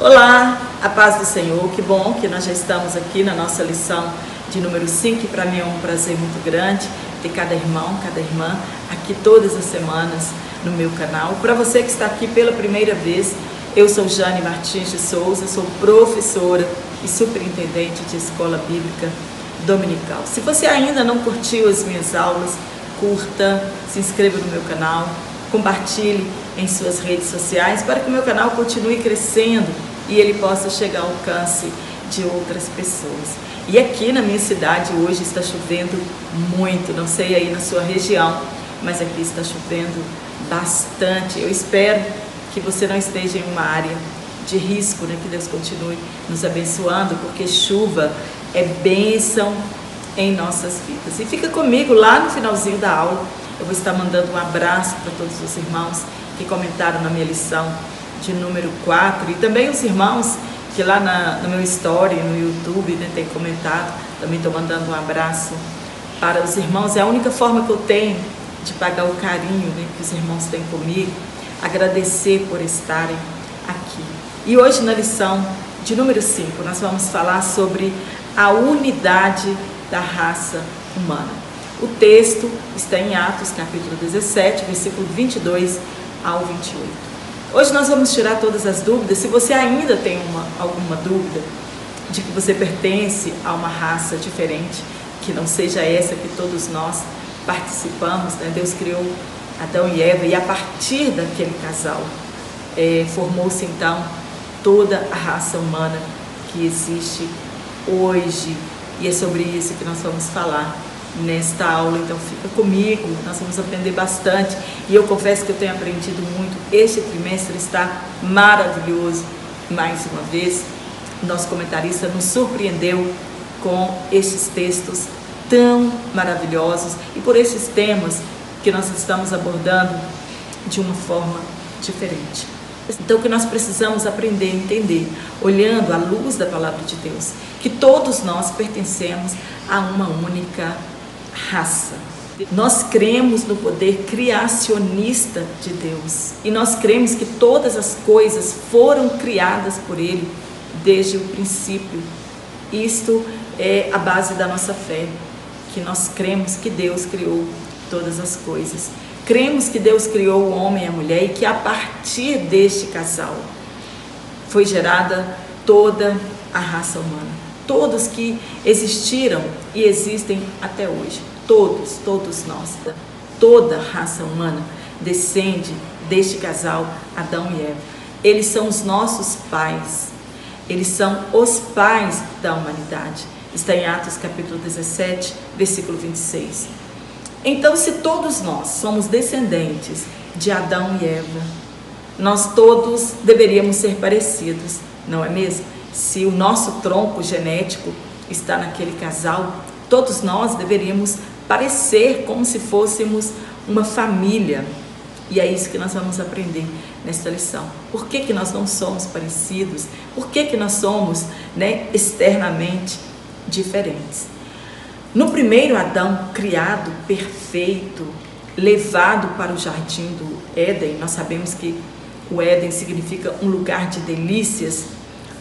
Olá, a paz do Senhor, que bom que nós já estamos aqui na nossa lição de número 5, que para mim é um prazer muito grande ter cada irmão, cada irmã aqui todas as semanas no meu canal. Para você que está aqui pela primeira vez, eu sou Jane Martins de Souza, sou professora e superintendente de escola bíblica dominical. Se você ainda não curtiu as minhas aulas, curta, se inscreva no meu canal, compartilhe em suas redes sociais para que o meu canal continue crescendo e ele possa chegar ao alcance de outras pessoas. E aqui na minha cidade hoje está chovendo muito, não sei aí na sua região, mas aqui está chovendo bastante. Eu espero que você não esteja em uma área de risco, né? Que Deus continue nos abençoando, porque chuva é bênção em nossas vidas. E fica comigo lá no finalzinho da aula. Eu vou estar mandando um abraço para todos os irmãos que comentaram na minha lição de número 4 e também os irmãos que lá no meu story, no YouTube, né, tem comentado. Também estou mandando um abraço para os irmãos. É a única forma que eu tenho de pagar o carinho, né, que os irmãos têm comigo, agradecer por estarem aqui. E hoje na lição de número 5 nós vamos falar sobre a unidade da raça humana. O texto está em Atos, capítulo 17, versículo 22 ao 28. Hoje nós vamos tirar todas as dúvidas. Se você ainda tem alguma dúvida de que você pertence a uma raça diferente, que não seja essa que todos nós participamos, né? Deus criou Adão e Eva e a partir daquele casal formou-se então toda a raça humana que existe hoje. E é sobre isso que nós vamos falar nesta aula, então fica comigo, nós vamos aprender bastante e eu confesso que eu tenho aprendido muito. Este trimestre está maravilhoso. Mais uma vez, nosso comentarista nos surpreendeu com estes textos tão maravilhosos e por esses temas que nós estamos abordando de uma forma diferente. Então o que nós precisamos aprender a entender, olhando à luz da palavra de Deus, que todos nós pertencemos a uma única raça. Nós cremos no poder criacionista de Deus e nós cremos que todas as coisas foram criadas por Ele desde o princípio. Isto é a base da nossa fé, que nós cremos que Deus criou todas as coisas. Cremos que Deus criou o homem e a mulher e que a partir deste casal foi gerada toda a raça humana. Todos que existiram e existem até hoje. Todos nós. Toda a raça humana descende deste casal, Adão e Eva. Eles são os nossos pais. Eles são os pais da humanidade. Está em Atos capítulo 17, versículo 26. Então, se todos nós somos descendentes de Adão e Eva, nós todos deveríamos ser parecidos, não é mesmo? Se o nosso tronco genético está naquele casal, todos nós deveríamos parecer como se fôssemos uma família. E é isso que nós vamos aprender nesta lição. Por que nós não somos parecidos? Por que nós somos, externamente diferentes? No primeiro Adão, criado, perfeito, levado para o jardim do Éden, nós sabemos que o Éden significa um lugar de delícias,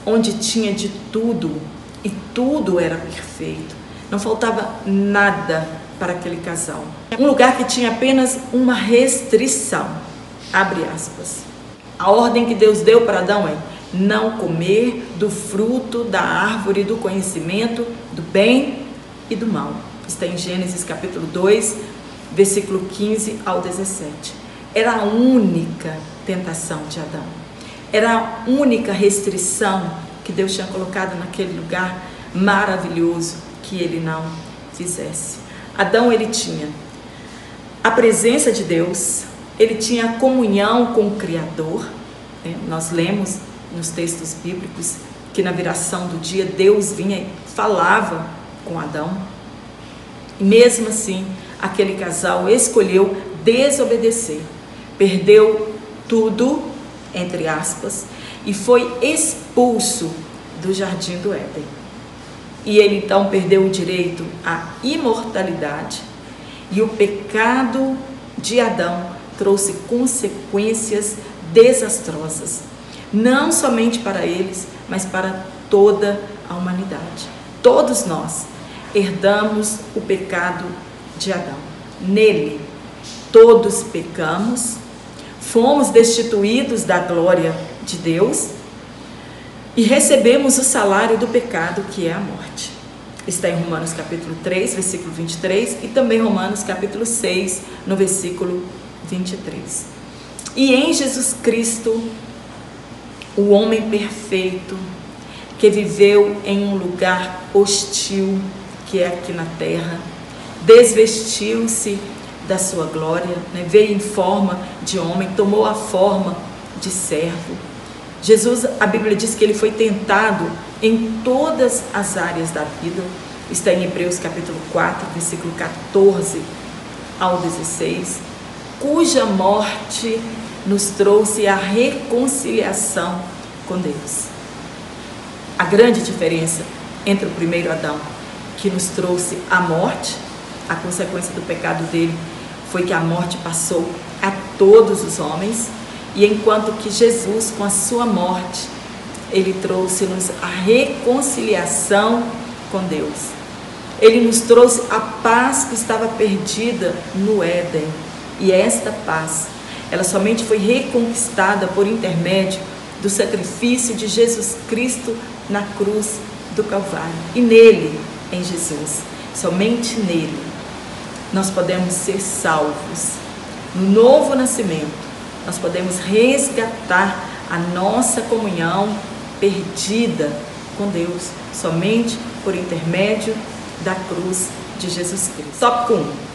onde tinha de tudo e tudo era perfeito. Não faltava nada para aquele casal. Um lugar que tinha apenas uma restrição, abre aspas. A ordem que Deus deu para Adão é não comer do fruto da árvore do conhecimento do bem e do mal. Está em Gênesis capítulo 2, versículo 15 ao 17. Era a única tentação de Adão. Era a única restrição que Deus tinha colocado naquele lugar maravilhoso que ele não fizesse. Adão, ele tinha a presença de Deus, ele tinha a comunhão com o Criador. Nós lemos nos textos bíblicos que na viração do dia Deus vinha e falava com Adão. E mesmo assim, aquele casal escolheu desobedecer, perdeu tudo, entre aspas, e foi expulso do jardim do Éden. E ele então perdeu o direito à imortalidade. E o pecado de Adão trouxe consequências desastrosas. não somente para eles, mas para toda a humanidade. Todos nós herdamos o pecado de Adão. Nele, todos pecamos, fomos destituídos da glória de Deus e recebemos o salário do pecado, que é a morte. Está em Romanos capítulo 3, versículo 23 e também Romanos capítulo 6, no versículo 23. E em Jesus Cristo, o homem perfeito, que viveu em um lugar hostil, que é aqui na terra, desvestiu-se da sua glória, veio em forma de homem, tomou a forma de servo. Jesus, a Bíblia diz que ele foi tentado em todas as áreas da vida. Está em Hebreus capítulo 4, versículo 14 ao 16, cuja morte nos trouxe a reconciliação com Deus. A grande diferença entre o primeiro Adão, que nos trouxe a morte, a consequência do pecado dele foi que a morte passou a todos os homens, e enquanto que Jesus, com a sua morte, ele trouxe-nos a reconciliação com Deus. Ele nos trouxe a paz que estava perdida no Éden, e esta paz, ela somente foi reconquistada por intermédio do sacrifício de Jesus Cristo na cruz do Calvário. E nele, em Jesus, somente nele, nós podemos ser salvos. No novo nascimento, nós podemos resgatar a nossa comunhão perdida com Deus, somente por intermédio da cruz de Jesus Cristo. Tópico 1.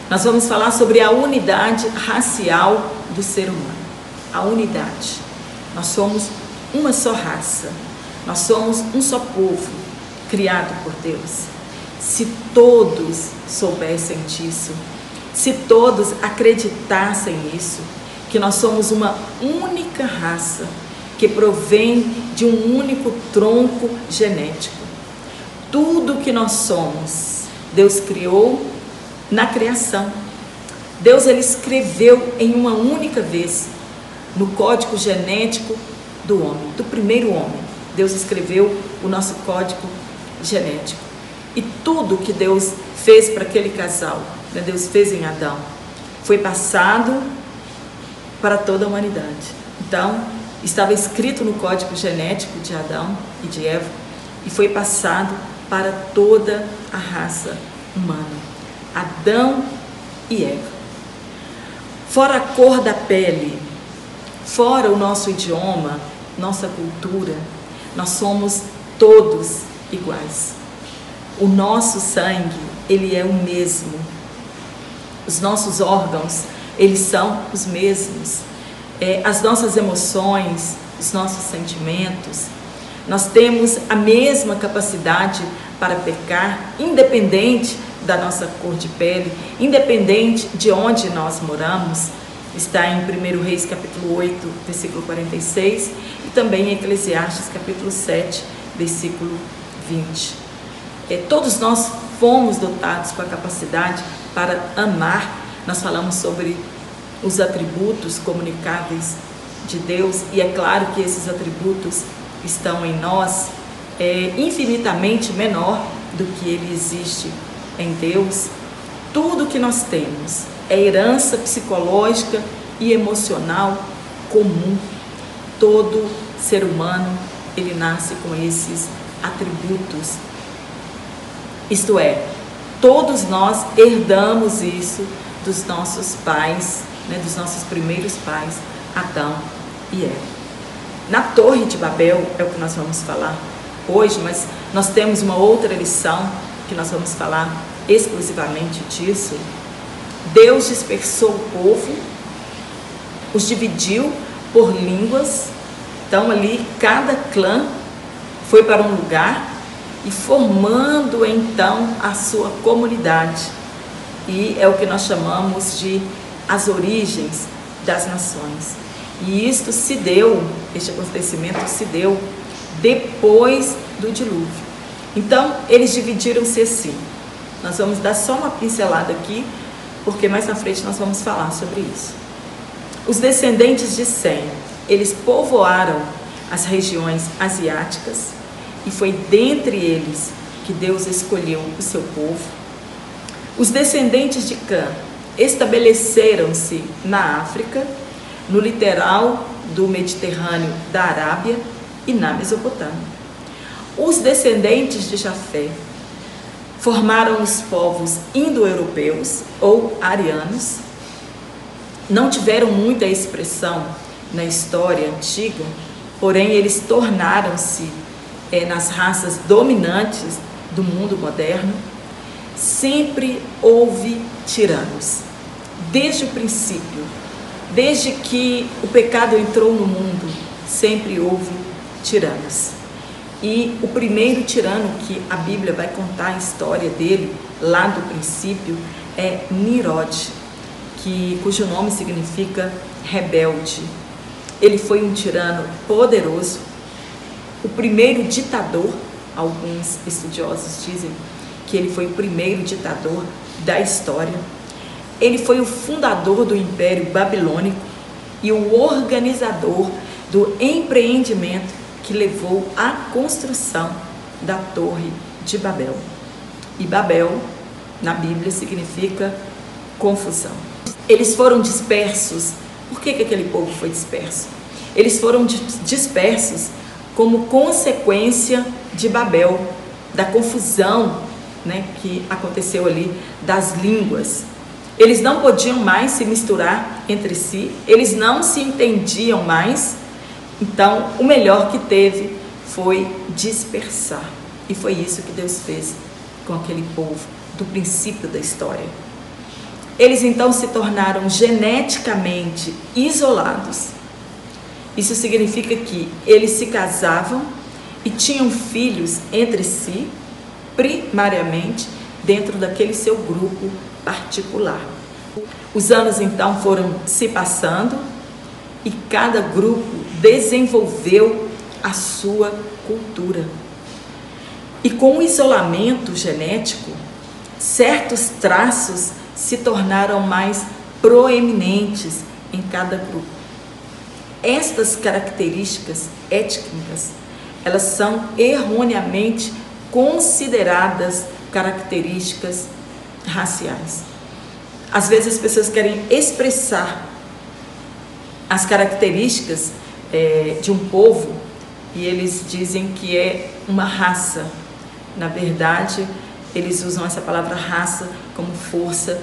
Nós vamos falar sobre a unidade racial do ser humano. A unidade. Nós somos uma só raça. Nós somos um só povo, criado por Deus. Se todos soubessem disso, se todos acreditassem nisso, que nós somos uma única raça, que provém de um único tronco genético. Tudo que nós somos, Deus criou na criação. Deus, ele escreveu em uma única vez no código genético do homem, do primeiro homem. Deus escreveu o nosso código genético. E tudo que Deus fez para aquele casal, Deus fez em Adão, foi passado para toda a humanidade. Então, estava escrito no código genético de Adão e de Eva e foi passado para toda a raça humana. Adão e Eva. Fora a cor da pele, fora o nosso idioma, nossa cultura, nós somos todos iguais. O nosso sangue, ele é o mesmo. Os nossos órgãos, eles são os mesmos. As nossas emoções, os nossos sentimentos, nós temos a mesma capacidade para pecar, independente da nossa cor de pele, independente de onde nós moramos. Está em 1 Reis capítulo 8, versículo 46 e também em Eclesiastes capítulo 7, versículo 20. Todos nós fomos dotados com a capacidade para amar. Nós falamos sobre os atributos comunicáveis de Deus e é claro que esses atributos estão em nós infinitamente menor do que ele existe em Deus. Tudo que nós temos é herança psicológica e emocional comum. Todo ser humano, ele nasce com esses atributos. Isto é, todos nós herdamos isso dos nossos pais, dos nossos primeiros pais, Adão e Eva. Na Torre de Babel é o que nós vamos falar hoje, mas nós temos uma outra lição que nós vamos falar exclusivamente disso. Deus dispersou o povo, os dividiu por línguas. Então ali cada clã foi para um lugar e formando então a sua comunidade. E é o que nós chamamos de as origens das nações. E isto se deu, este acontecimento se deu depois do dilúvio. Então eles dividiram-se assim. Nós vamos dar só uma pincelada aqui, porque mais na frente nós vamos falar sobre isso. Os descendentes de Sem, eles povoaram as regiões asiáticas e foi dentre eles que Deus escolheu o seu povo. Os descendentes de Cã estabeleceram-se na África, no litoral do Mediterrâneo da Arábia e na Mesopotâmia. Os descendentes de Jafé formaram os povos indo-europeus ou arianos. Não tiveram muita expressão na história antiga, porém eles tornaram-se nas raças dominantes do mundo moderno. Sempre houve tiranos, desde o princípio, desde que o pecado entrou no mundo, sempre houve tiranos. E o primeiro tirano que a Bíblia vai contar a história dele, lá do princípio, é Nimrod, cujo nome significa rebelde. Ele foi um tirano poderoso, o primeiro ditador. Alguns estudiosos dizem que ele foi o primeiro ditador da história. Ele foi o fundador do Império Babilônico e o organizador do empreendimento que levou à construção da Torre de Babel. E Babel, na Bíblia, significa confusão. Eles foram dispersos. Por que aquele povo foi disperso? Eles foram dispersos como consequência de Babel, da confusão, que aconteceu ali, das línguas. Eles não podiam mais se misturar entre si, eles não se entendiam mais. Então, o melhor que teve foi dispersar. E foi isso que Deus fez com aquele povo do princípio da história. Eles então se tornaram geneticamente isolados. Isso significa que eles se casavam e tinham filhos entre si, primariamente dentro daquele seu grupo particular. Os anos então foram se passando e cada grupo desenvolveu a sua cultura. E com o isolamento genético, certos traços se tornaram mais proeminentes em cada grupo. Estas características étnicas, elas são erroneamente consideradas características raciais. Às vezes as pessoas querem expressar as características de um povo e eles dizem que é uma raça. Na verdade, eles usam essa palavra raça como força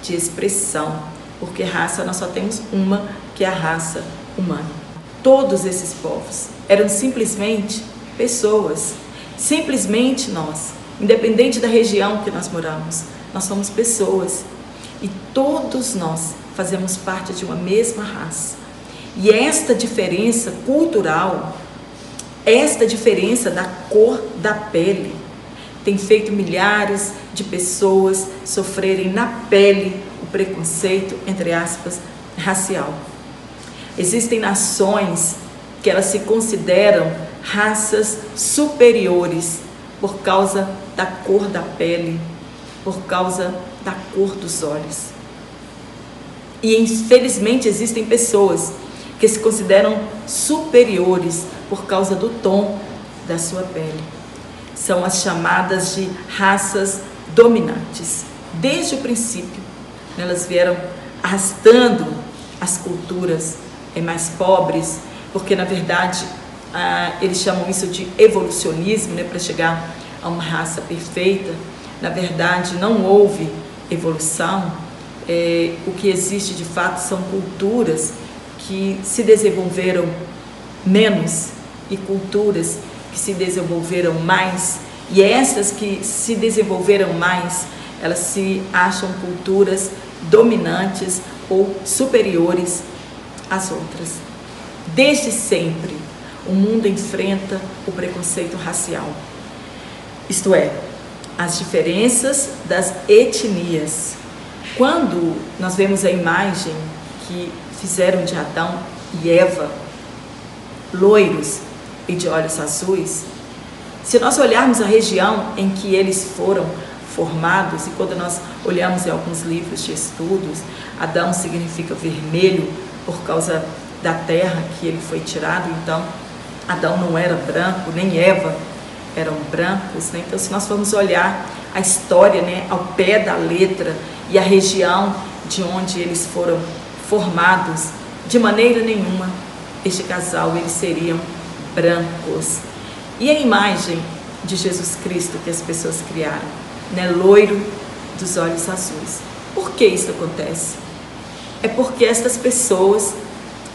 de expressão, porque raça nós só temos uma, que é a raça humana. Todos esses povos eram simplesmente pessoas, simplesmente nós, independente da região que nós moramos, nós somos pessoas e todos nós fazemos parte de uma mesma raça. E esta diferença cultural, esta diferença da cor da pele, tem feito milhares de pessoas sofrerem na pele o preconceito, entre aspas, racial. Existem nações que elas se consideram raças superiores por causa da cor da pele, por causa da cor dos olhos. E infelizmente existem pessoas que se consideram superiores por causa do tom da sua pele. São as chamadas de raças dominantes. Desde o princípio, elas vieram arrastando as culturas mais pobres, porque na verdade eles chamam isso de evolucionismo, para chegar a uma raça perfeita. Na verdade não houve evolução. O que existe de fato são culturas que se desenvolveram menos e culturas que se desenvolveram mais, e essas que se desenvolveram mais, elas se acham culturas dominantes ou superiores às outras. Desde sempre, o mundo enfrenta o preconceito racial, isto é, as diferenças das etnias. Quando nós vemos a imagem que fizeram de Adão e Eva, loiros e de olhos azuis, se nós olharmos a região em que eles foram formados, e quando nós olhamos em alguns livros de estudos, Adão significa vermelho por causa da terra que ele foi tirado. Então Adão não era branco, nem Eva eram brancos, né? Então, se nós formos olhar a história, né, ao pé da letra, e a região de onde eles foram formados, de maneira nenhuma este casal eles seriam brancos. E a imagem de Jesus Cristo que as pessoas criaram, né, loiro dos olhos azuis. Por que isso acontece? É porque estas pessoas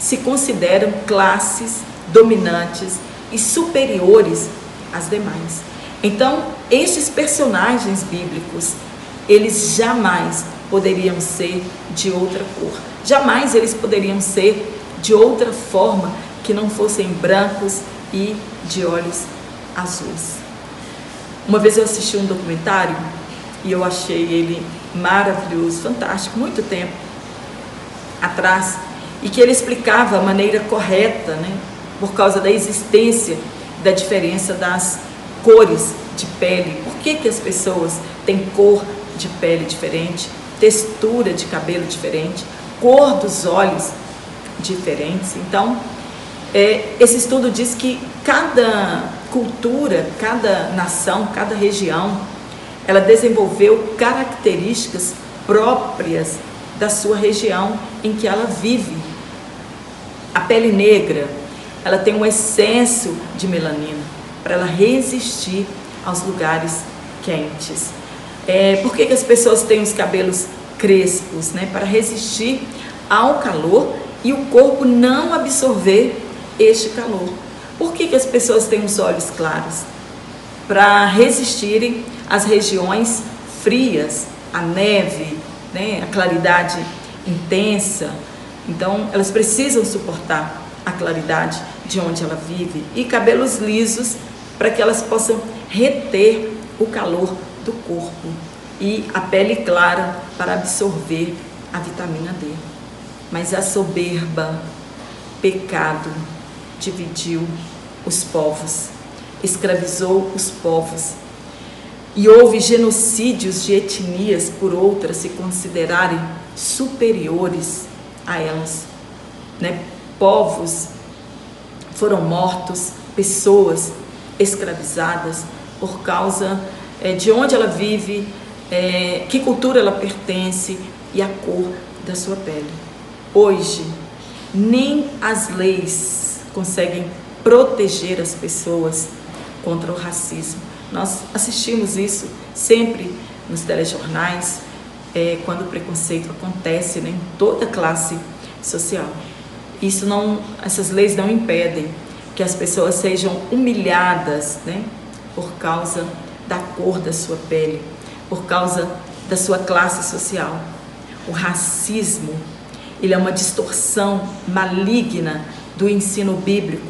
se consideram classes dominantes e superiores às demais. Então, estes personagens bíblicos, eles jamais poderiam ser de outra cor. Jamais eles poderiam ser de outra forma que não fossem brancos e de olhos azuis. Uma vez eu assisti um documentário e eu achei ele maravilhoso, fantástico, muito tempo atrás, e que ele explicava a maneira correta, né, por causa da existência da diferença das cores de pele. Por que as pessoas têm cor de pele diferente, textura de cabelo diferente, cor dos olhos diferentes? Então, esse estudo diz que cada cultura, cada nação, cada região, ela desenvolveu características próprias da sua região em que ela vive. A pele negra, ela tem um excesso de melanina para ela resistir aos lugares quentes. Por que as pessoas têm os cabelos crespos? Né? Para resistir ao calor e o corpo não absorver este calor. Por que as pessoas têm os olhos claros? Para resistirem às regiões frias, à neve, né? A claridade intensa. Então, elas precisam suportar a claridade de onde ela vive. E cabelos lisos para que elas possam reter o calor do corpo. E a pele clara para absorver a vitamina D. Mas a soberba, pecado, dividiu os povos, escravizou os povos. E houve genocídios de etnias por outras se considerarem superiores a elas, né? Povos foram mortos, pessoas escravizadas por causa de onde ela vive, que cultura ela pertence e a cor da sua pele. Hoje, nem as leis conseguem proteger as pessoas contra o racismo. Nós assistimos isso sempre nos telejornais, quando o preconceito acontece, né, em toda classe social. Essas leis não impedem que as pessoas sejam humilhadas, né, por causa da cor da sua pele, por causa da sua classe social. O racismo, ele é uma distorção maligna do ensino bíblico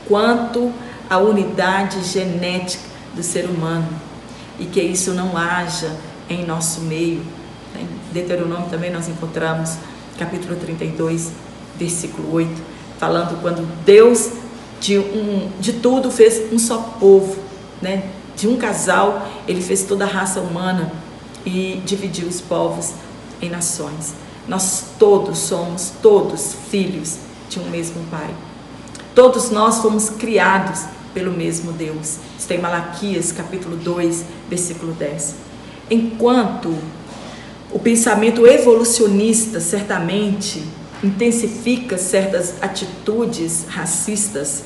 quanto à unidade genética do ser humano, e que isso não haja em nosso meio. Em Deuteronômio também nós encontramos, capítulo 32, versículo 8, falando quando Deus de tudo fez um só povo, né? De um casal ele fez toda a raça humana e dividiu os povos em nações. Nós todos somos filhos de um mesmo Pai. Todos nós fomos criados pelo mesmo Deus. Está em Malaquias, capítulo 2, versículo 10. Enquanto o pensamento evolucionista certamente intensifica certas atitudes racistas,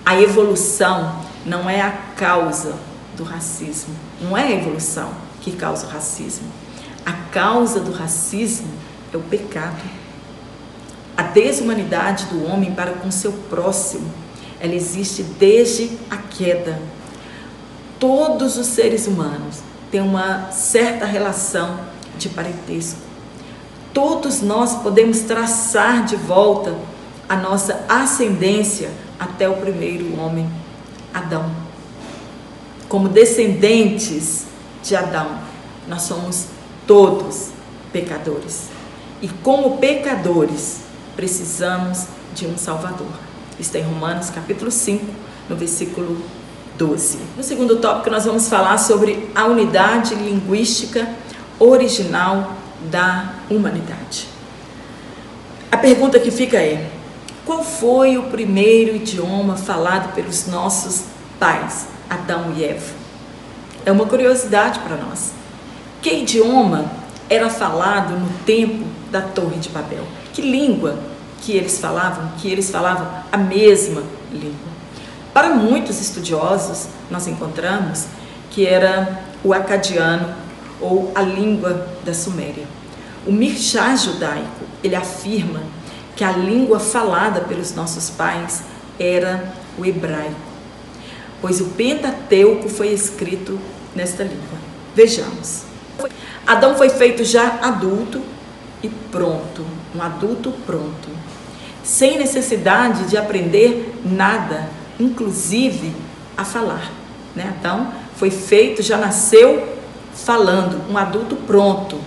a evolução não é a causa do racismo. Não é a evolução que causa o racismo. A causa do racismo é o pecado. A desumanidade do homem para com seu próximo, ela existe desde a queda. Todos os seres humanos têm uma certa relação de parentesco. Todos nós podemos traçar de volta a nossa ascendência até o primeiro homem, Adão. Como descendentes de Adão, nós somos todos pecadores. E como pecadores, precisamos de um Salvador. Está em Romanos capítulo 5, no versículo 12. No segundo tópico, nós vamos falar sobre a unidade linguística original da humanidade. A pergunta que fica é: qual foi o primeiro idioma falado pelos nossos pais, Adão e Eva? É uma curiosidade para nós. Que idioma era falado no tempo da Torre de Babel? Que língua que eles falavam? Que eles falavam a mesma língua. Para muitos estudiosos, nós encontramos que era o acadiano ou a língua da Suméria. O Mirsha judaico, ele afirma que a língua falada pelos nossos pais era o hebraico, pois o Pentateuco foi escrito nesta língua. Vejamos. Adão foi feito já adulto e pronto, um adulto pronto, sem necessidade de aprender nada, inclusive a falar, né? Adão foi feito, já nasceu falando, um adulto pronto,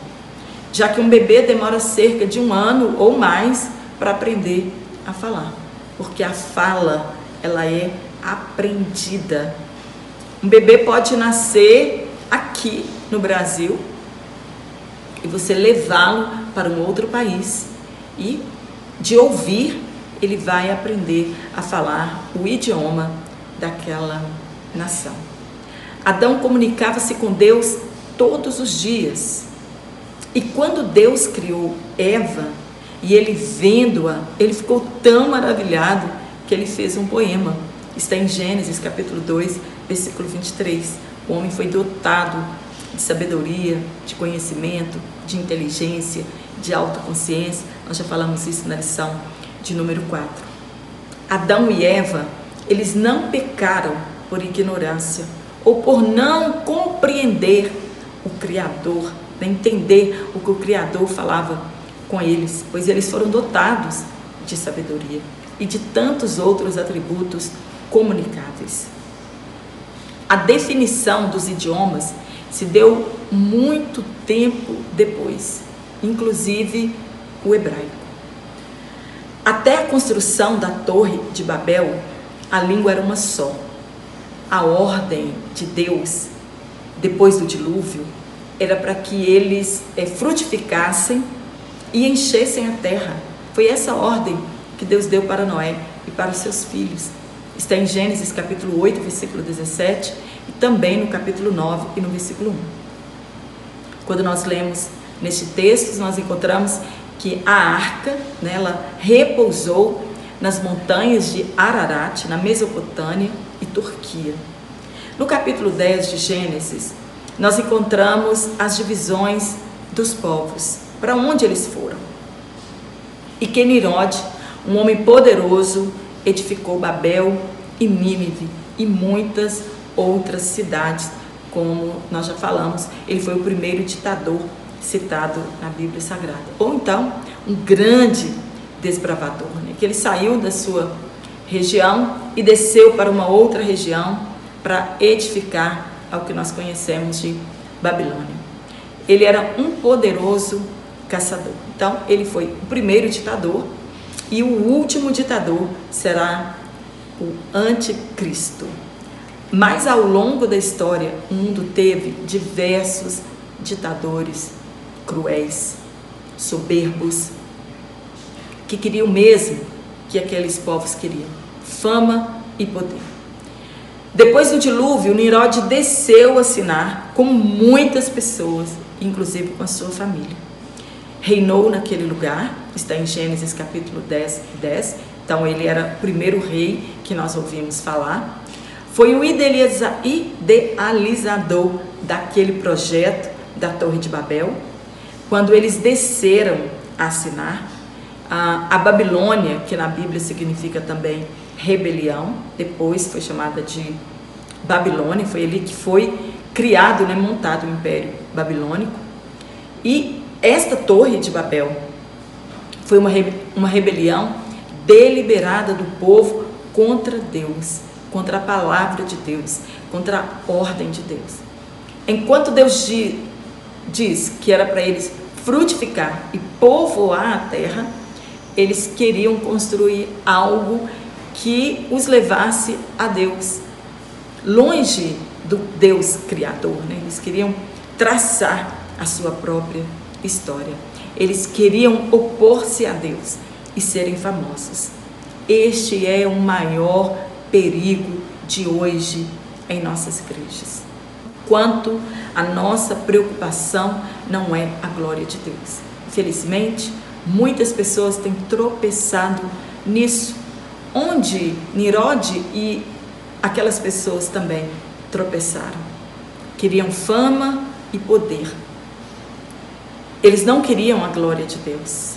já que um bebê demora cerca de 1 ano ou mais para aprender a falar, porque a fala, ela é aprendida. Um bebê pode nascer aqui no Brasil e você levá-lo para um outro país e, de ouvir, ele vai aprender a falar o idioma daquela nação. Adão comunicava-se com Deus todos os dias. E quando Deus criou Eva, e ele vendo-a, ele ficou tão maravilhado que ele fez um poema. Está em Gênesis capítulo 2, versículo 23. O homem foi dotado de sabedoria, de conhecimento, de inteligência, de autoconsciência. Nós já falamos isso na lição de número 4. Adão e Eva, eles não pecaram por ignorância ou por não compreender o Criador, né? Entender o que o Criador falava com eles, pois eles foram dotados de sabedoria e de tantos outros atributos comunicáveis. A definição dos idiomas se deu muito tempo depois, inclusive o hebraico. Até a construção da Torre de Babel, a língua era uma só. A ordem de Deus, depois do dilúvio, era para que eles frutificassem e enchessem a terra. Foi essa ordem que Deus deu para Noé e para os seus filhos. Está em Gênesis capítulo 8, versículo 17, e também no capítulo 9 e no versículo 1. Quando nós lemos neste texto, nós encontramos que a arca, né, ela repousou nas montanhas de Ararat, na Mesopotâmia e Turquia. No capítulo 10 de Gênesis, nós encontramos as divisões dos povos, para onde eles foram. E que Nimrod, um homem poderoso, edificou Babel e Nínive e muitas outras cidades, como nós já falamos. Ele foi o primeiro ditador citado na Bíblia Sagrada. Ou então, um grande desbravador, né? Que ele saiu da sua região e desceu para uma outra região para edificar ao que nós conhecemos de Babilônia. Ele era um poderoso caçador. Então, ele foi o primeiro ditador e o último ditador será o anticristo. Mas ao longo da história, o mundo teve diversos ditadores cruéis, soberbos, que queriam mesmo que aqueles povos queriam, fama e poder. Depois do dilúvio, Nimrod desceu a Sinar com muitas pessoas, inclusive com a sua família. Reinou naquele lugar, está em Gênesis capítulo 10. Então ele era o primeiro rei que nós ouvimos falar. Foi o idealizador daquele projeto da Torre de Babel. Quando eles desceram a Sinar, a Babilônia, que na Bíblia significa também rebelião, depois foi chamada de Babilônia, foi ali que foi criado, né, montado o Império Babilônico. E esta Torre de Babel foi uma rebelião deliberada do povo contra Deus, contra a palavra de Deus, contra a ordem de Deus. Enquanto Deus diz que era para eles frutificar e povoar a terra, eles queriam construir algo que os levasse a Deus, longe do Deus Criador, né? Eles queriam traçar a sua própria história. Eles queriam opor-se a Deus. e serem famosos. Este é o maior perigo de hoje em nossas igrejas. Quanto a nossa preocupação não é a glória de Deus. Infelizmente, muitas pessoas têm tropeçado nisso, onde Nirode e aquelas pessoas também tropeçaram. Queriam fama e poder. Eles não queriam a glória de Deus.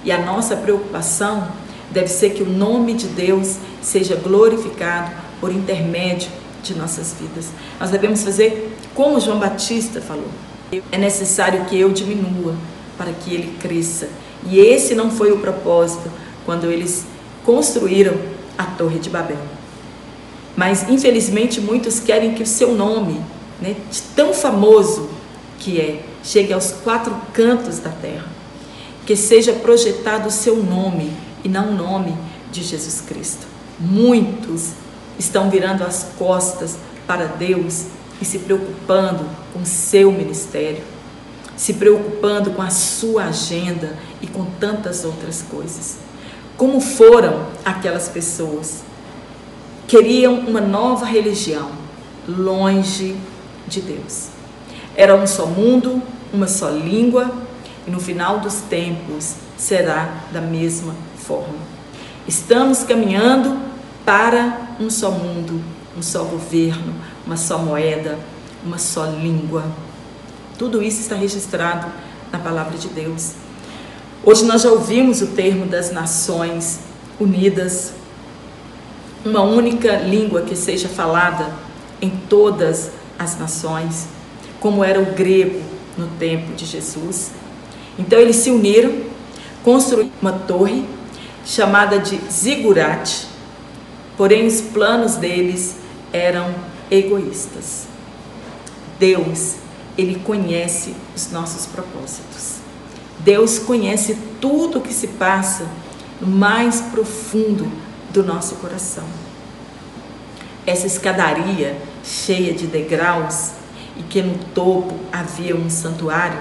E a nossa preocupação deve ser que o nome de Deus seja glorificado por intermédio de nossas vidas. Nós devemos fazer como João Batista falou. É necessário que eu diminua para que ele cresça. E esse não foi o propósito quando eles construíram a Torre de Babel. Mas, infelizmente, muitos querem que o seu nome, né, de tão famoso que é, chegue aos 4 cantos da terra. Que seja projetado o seu nome e não o nome de Jesus Cristo. Muitos estão virando as costas para Deus e se preocupando com o seu ministério, se preocupando com a sua agenda e com tantas outras coisas. Como foram aquelas pessoas? Queriam uma nova religião, longe de Deus. Era um só mundo, uma só língua, e no final dos tempos será da mesma forma. Estamos caminhando para um só mundo, um só governo, uma só moeda, uma só língua. Tudo isso está registrado na palavra de Deus. Hoje nós já ouvimos o termo das Nações Unidas, uma única língua que seja falada em todas as nações, como era o grego no tempo de Jesus. Então eles se uniram, construíram uma torre chamada de Zigurate, porém os planos deles eram egoístas. Deus, Ele conhece os nossos propósitos. Deus conhece tudo o que se passa no mais profundo do nosso coração. Essa escadaria cheia de degraus e que no topo havia um santuário,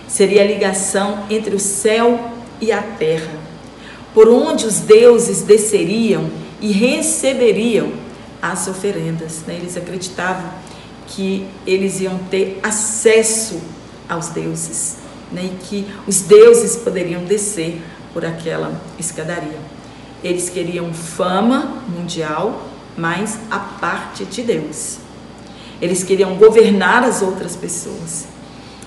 seria a ligação entre o céu e a terra, por onde os deuses desceriam e receberiam as oferendas. Eles acreditavam que eles iam ter acesso aos deuses, e que os deuses poderiam descer por aquela escadaria. Eles queriam fama mundial, mas a parte de Deus. Eles queriam governar as outras pessoas.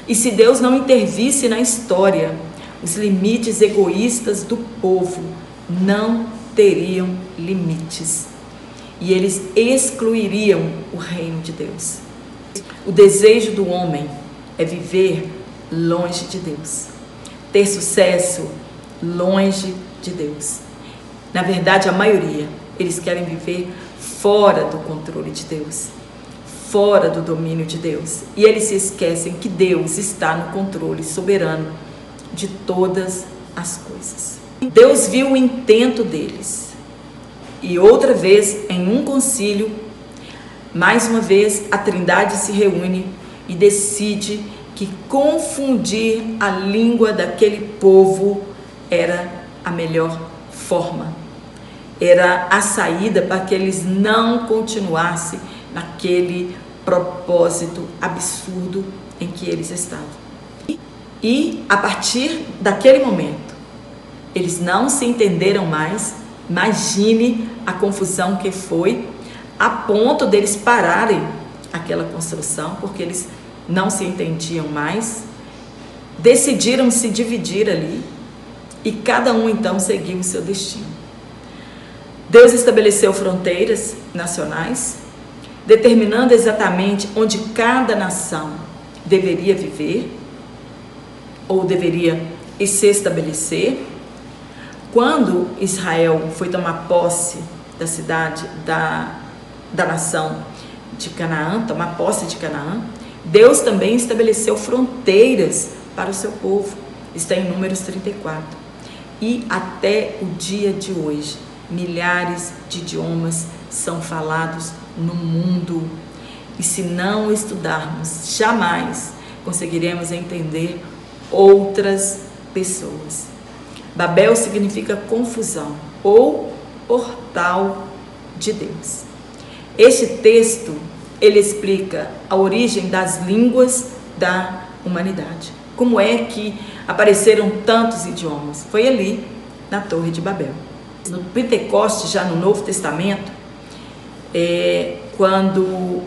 E se Deus não intervisse na história, os limites egoístas do povo não teriam limites. E eles excluiriam o reino de Deus. O desejo do homem é viver longe de Deus, ter sucesso longe de Deus. Na verdade, a maioria, eles querem viver fora do controle de Deus, fora do domínio de Deus. E eles se esquecem que Deus está no controle soberano de todas as coisas. Deus viu o intento deles. E outra vez, em um concílio, mais uma vez, a Trindade se reúne e decide que confundir a língua daquele povo era a melhor forma. Era a saída para que eles não continuassem naquele propósito absurdo em que eles estavam. E a partir daquele momento, eles não se entenderam mais. Imagine a confusão que foi, a ponto deles pararem aquela construção, porque eles não se entendiam mais, decidiram se dividir ali, e cada um então seguiu o seu destino. Deus estabeleceu fronteiras nacionais, determinando exatamente onde cada nação deveria viver, ou deveria se estabelecer. Quando Israel foi tomar posse da cidade, da nação de Canaã, tomar posse de Canaã, Deus também estabeleceu fronteiras para o seu povo. Está em Números 34. E até o dia de hoje, milhares de idiomas são falados no mundo. E se não estudarmos, jamais conseguiremos entender outras pessoas. Babel significa confusão ou portal de Deus. Este texto, ele explica a origem das línguas da humanidade. Como é que apareceram tantos idiomas? Foi ali, na Torre de Babel. No Pentecostes, já no Novo Testamento, quando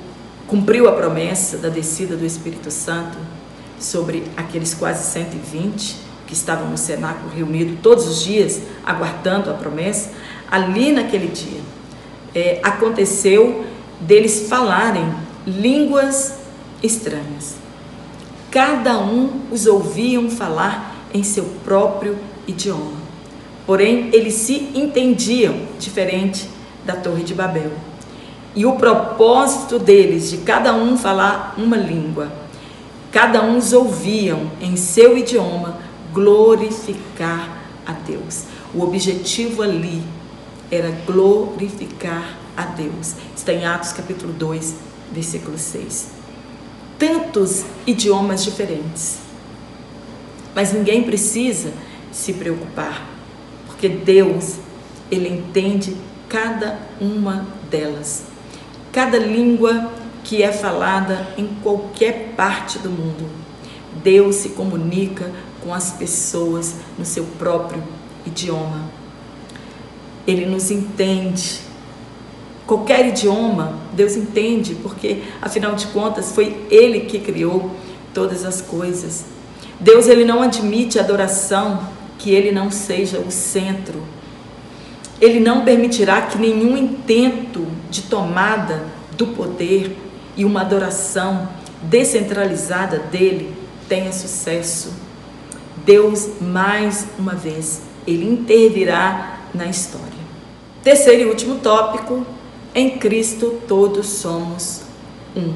cumpriu a promessa da descida do Espírito Santo sobre aqueles quase 120 que estavam no cenáculo reunido todos os dias, aguardando a promessa, ali naquele dia, aconteceu deles falarem línguas estranhas. Cada um os ouviam falar em seu próprio idioma. Porém, eles se entendiam diferente da Torre de Babel. E o propósito deles, de cada um falar uma língua, cada um os ouviam em seu idioma glorificar a Deus. O objetivo ali era glorificar a Deus. Está em Atos capítulo 2, versículo 6. Tantos idiomas diferentes, mas ninguém precisa se preocupar, porque Deus, Ele entende cada uma delas. Cada língua que é falada em qualquer parte do mundo, Deus se comunica com as pessoas no seu próprio idioma. Ele nos entende. Qualquer idioma, Deus entende, porque, afinal de contas, foi Ele que criou todas as coisas. Deus, Ele não admite adoração que Ele não seja o centro. Ele não permitirá que nenhum intento de tomada do poder e uma adoração descentralizada dEle tenha sucesso. Deus, mais uma vez, Ele intervirá na história. Terceiro e último tópico: em Cristo todos somos um.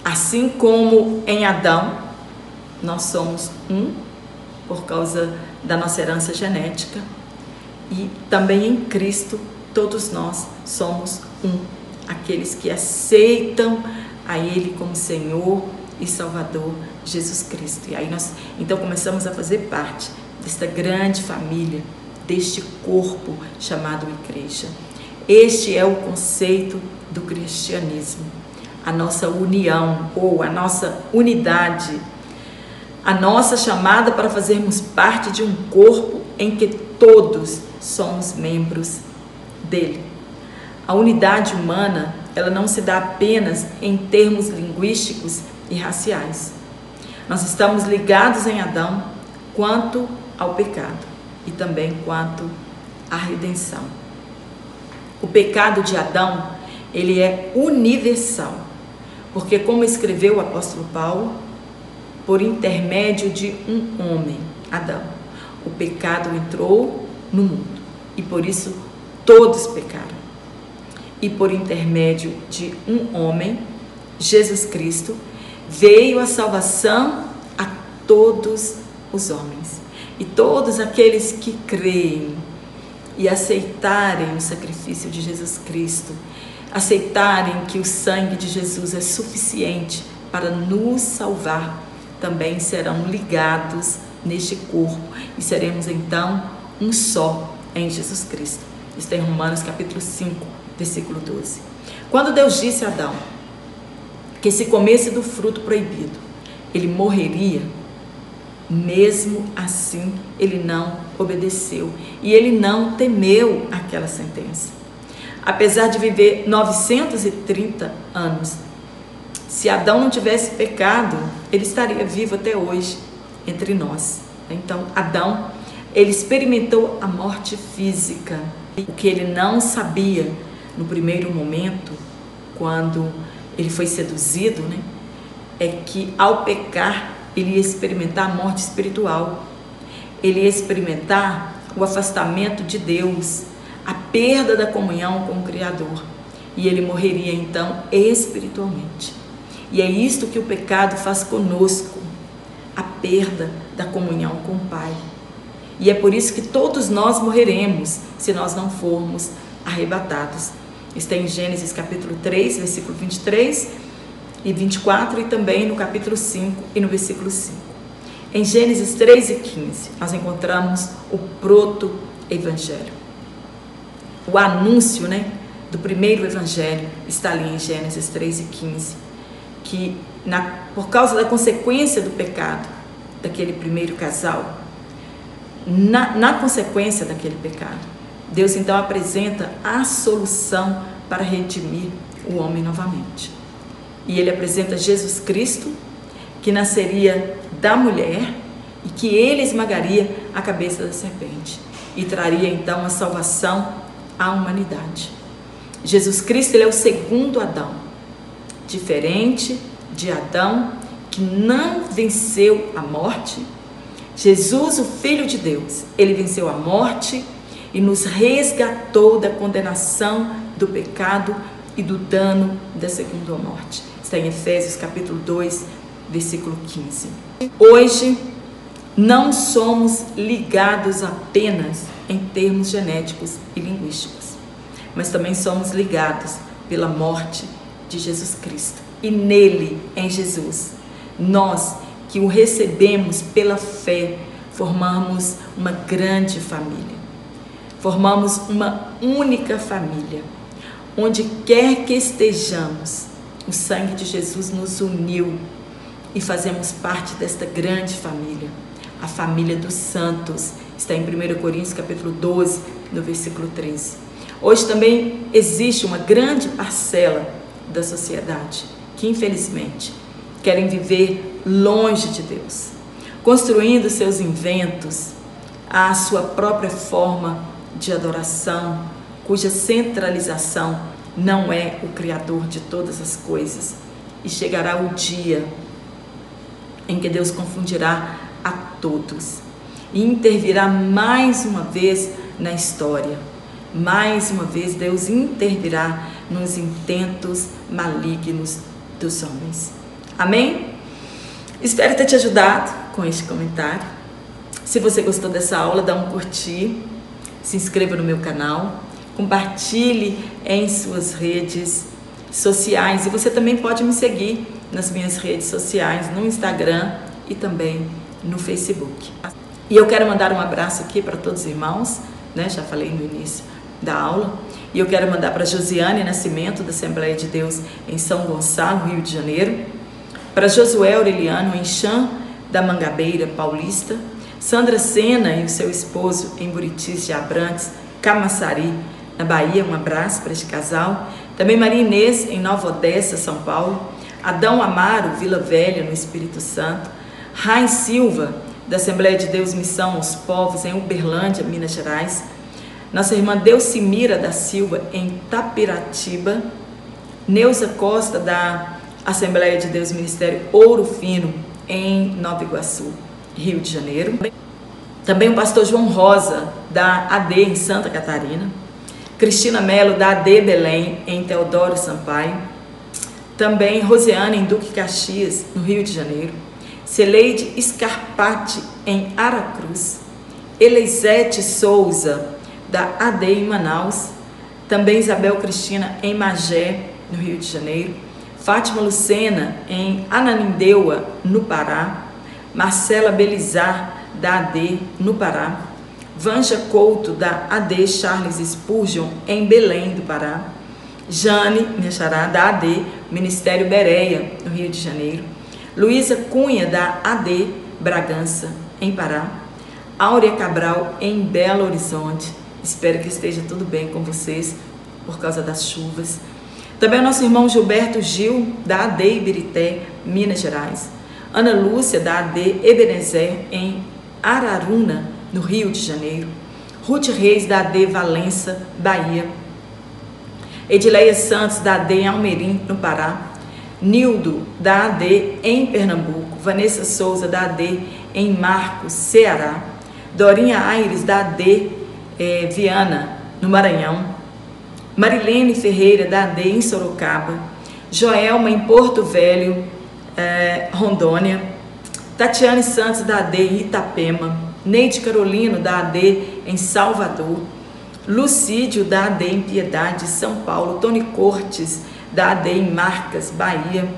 Assim como em Adão nós somos um por causa da nossa herança genética, e também em Cristo todos nós somos um, aqueles que aceitam a Ele como Senhor e Salvador, Jesus Cristo. E aí nós então começamos a fazer parte desta grande família, deste corpo chamado igreja. Este é o conceito do cristianismo, a nossa união ou a nossa unidade, a nossa chamada para fazermos parte de um corpo em que todos somos membros dele. A unidade humana, ela não se dá apenas em termos linguísticos e raciais. Nós estamos ligados em Adão quanto ao pecado e também quanto à redenção. O pecado de Adão, ele é universal, porque, como escreveu o apóstolo Paulo, por intermédio de um homem, Adão, o pecado entrou no mundo e por isso todos pecaram. E por intermédio de um homem, Jesus Cristo, veio a salvação a todos os homens. E todos aqueles que creem e aceitarem o sacrifício de Jesus Cristo, aceitarem que o sangue de Jesus é suficiente para nos salvar, também serão ligados neste corpo e seremos então um só em Jesus Cristo. Está em Romanos capítulo 5, versículo 12. Quando Deus disse a Adão que se comesse do fruto proibido, ele morreria, mesmo assim ele não obedeceu e ele não temeu aquela sentença. Apesar de viver 930 anos, se Adão não tivesse pecado, ele estaria vivo até hoje entre nós. Então, Adão, ele experimentou a morte física. O que ele não sabia no primeiro momento, quando ele foi seduzido, é que ao pecar, ele ia experimentar a morte espiritual. Ele ia experimentar o afastamento de Deus, a perda da comunhão com o Criador. E ele morreria então espiritualmente. E é isto que o pecado faz conosco, a perda da comunhão com o Pai. E é por isso que todos nós morreremos se nós não formos arrebatados. Está em Gênesis capítulo 3, versículo 23 e 24 e também no capítulo 5 e no versículo 5. Em Gênesis 3:15, nós encontramos o proto-evangelho. O anúncio, do primeiro evangelho está ali em Gênesis 3:15, que por causa da consequência do pecado daquele primeiro casal, na consequência daquele pecado, Deus então apresenta a solução para redimir o homem novamente. E ele apresenta Jesus Cristo, que nasceria da mulher e que ele esmagaria a cabeça da serpente e traria então a salvação à humanidade. Jesus Cristo, ele é o segundo Adão, diferente de Adão, que não venceu a morte. Jesus, o Filho de Deus, ele venceu a morte e nos resgatou da condenação do pecado e do dano da segunda morte. Está em Efésios capítulo 2, versículo 15. Hoje, não somos ligados apenas em termos genéticos e linguísticos, mas também somos ligados pela morte de Jesus Cristo. E nele, em Jesus, nós que o recebemos pela fé, formamos uma grande família. Formamos uma única família. Onde quer que estejamos, o sangue de Jesus nos uniu e fazemos parte desta grande família, a família dos santos. Está em 1 Coríntios capítulo 12, no versículo 13. Hoje também existe uma grande parcela da sociedade que, infelizmente, querem viver longe de Deus, construindo seus inventos, a sua própria forma de adoração, cuja centralização não é o Criador de todas as coisas. E chegará o dia em que Deus confundirá a todos e intervirá mais uma vez na história. Mais uma vez Deus intervirá nos intentos malignos dos homens. Amém? Espero ter te ajudado com este comentário. Se você gostou dessa aula, dá um curtir, se inscreva no meu canal, compartilhe em suas redes sociais e você também pode me seguir nas minhas redes sociais, no Instagram e também no Facebook. E eu quero mandar um abraço aqui para todos os irmãos, já falei no início da aula, e eu quero mandar para Josiane Nascimento, da Assembleia de Deus em São Gonçalo, Rio de Janeiro, para Josué Aureliano, em Chã da Mangabeira, Paulista, Sandra Sena e o seu esposo em Buritis de Abrantes, Camaçari, na Bahia, um abraço para este casal. Também Maria Inês, em Nova Odessa, São Paulo, Adão Amaro, Vila Velha, no Espírito Santo, Rai Silva, da Assembleia de Deus Missão aos Povos, em Uberlândia, Minas Gerais, nossa irmã Delcimira da Silva, em Tapiratiba, Neuza Costa, da Assembleia de Deus Ministério Ouro Fino, em Nova Iguaçu, Rio de Janeiro. Também o pastor João Rosa, da AD, em Santa Catarina. Cristina Melo, da AD Belém, em Teodoro Sampaio. Também Rosiana, em Duque Caxias, no Rio de Janeiro. Celeide Scarpati, em Aracruz. Elisete Souza, da AD em Manaus. Também Isabel Cristina, em Magé, no Rio de Janeiro. Fátima Lucena, em Ananindeua, no Pará. Marcela Belizar, da AD, no Pará. Vanja Couto, da AD Charles Spurgeon, em Belém do Pará. Jane, minha xará, da AD Ministério Bereia, no Rio de Janeiro. Luísa Cunha, da AD Bragança, em Pará. Áurea Cabral, em Belo Horizonte. Espero que esteja tudo bem com vocês por causa das chuvas. Também o nosso irmão Gilberto Gil, da AD Ibirité, Minas Gerais. Ana Lúcia, da AD Ebenezer, em Araruna, no Rio de Janeiro. Ruth Reis, da AD Valença, Bahia. Edileia Santos, da AD em Almerim, no Pará. Nildo, da AD em Pernambuco. Vanessa Souza, da AD em Marcos, Ceará. Dorinha Aires, da AD Viana, no Maranhão. Marilene Ferreira, da AD em Sorocaba. Joelma, em Porto Velho, Rondônia. Tatiane Santos, da AD em Itapema. Neide Carolino, da AD em Salvador. Lucídio, da AD em Piedade, São Paulo. Tony Cortes, da AD em Marcas, Bahia.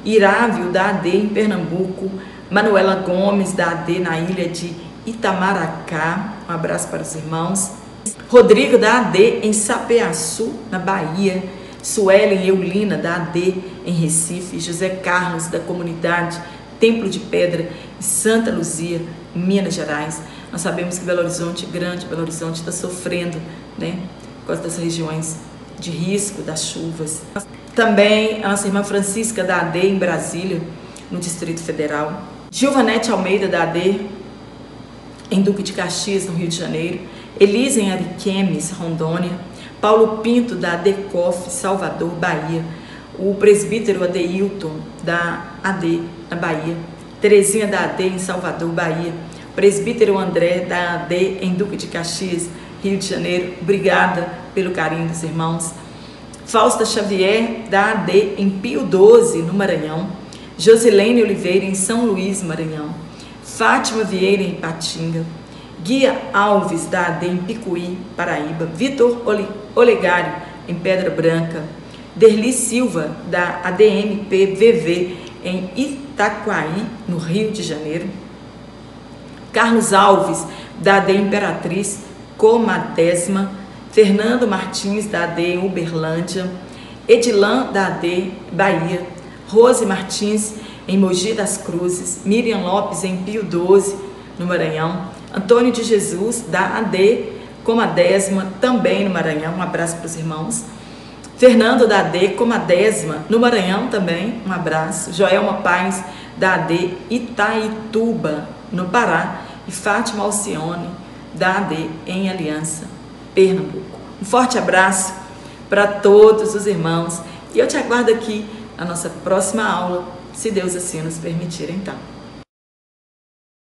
Irávio, da AD em Pernambuco. Manuela Gomes, da AD na ilha de Itamaracá, um abraço para os irmãos. Rodrigo, da AD em Sapeaçu, na Bahia. Suelen Eulina, da AD em Recife. José Carlos, da comunidade Templo de Pedra, em Santa Luzia, em Minas Gerais. Nós sabemos que Belo Horizonte, Grande Belo Horizonte, está sofrendo, né, por causa das regiões de risco, das chuvas. Também a nossa irmã Francisca, da AD em Brasília, no Distrito Federal. Gilvanete Almeida, da AD em Duque de Caxias, no Rio de Janeiro. Elisa em Ariquemes, Rondônia. Paulo Pinto, da ADCOF, Salvador, Bahia. O presbítero Adeilton, da AD na Bahia. Terezinha, da AD em Salvador, Bahia. Presbítero André, da AD em Duque de Caxias, Rio de Janeiro. Obrigada pelo carinho dos irmãos. Fausta Xavier, da AD em Pio XII, no Maranhão. Josilene Oliveira, em São Luís, Maranhão. Fátima Vieira, em Ipatinga. Guia Alves, da AD em Picuí, Paraíba. Vitor Olegário, em Pedra Branca. Derli Silva, da ADMP-VV, em Itaquaí, no Rio de Janeiro. Carlos Alves, da AD Imperatriz, Comadésima. Fernando Martins, da AD em Uberlândia. Edilan, da AD Bahia. Rose Martins, em Mogi das Cruzes. Miriam Lopes, em Pio XII, no Maranhão. Antônio de Jesus, da AD Comadésima, também no Maranhão. Um abraço para os irmãos. Fernando, da AD Comadésima, no Maranhão também. Um abraço. Joelma Paz, da AD Itaituba, no Pará. E Fátima Alcione, da AD em Aliança, Pernambuco. Um forte abraço para todos os irmãos. E eu te aguardo aqui na nossa próxima aula, se Deus assim nos permitir, então.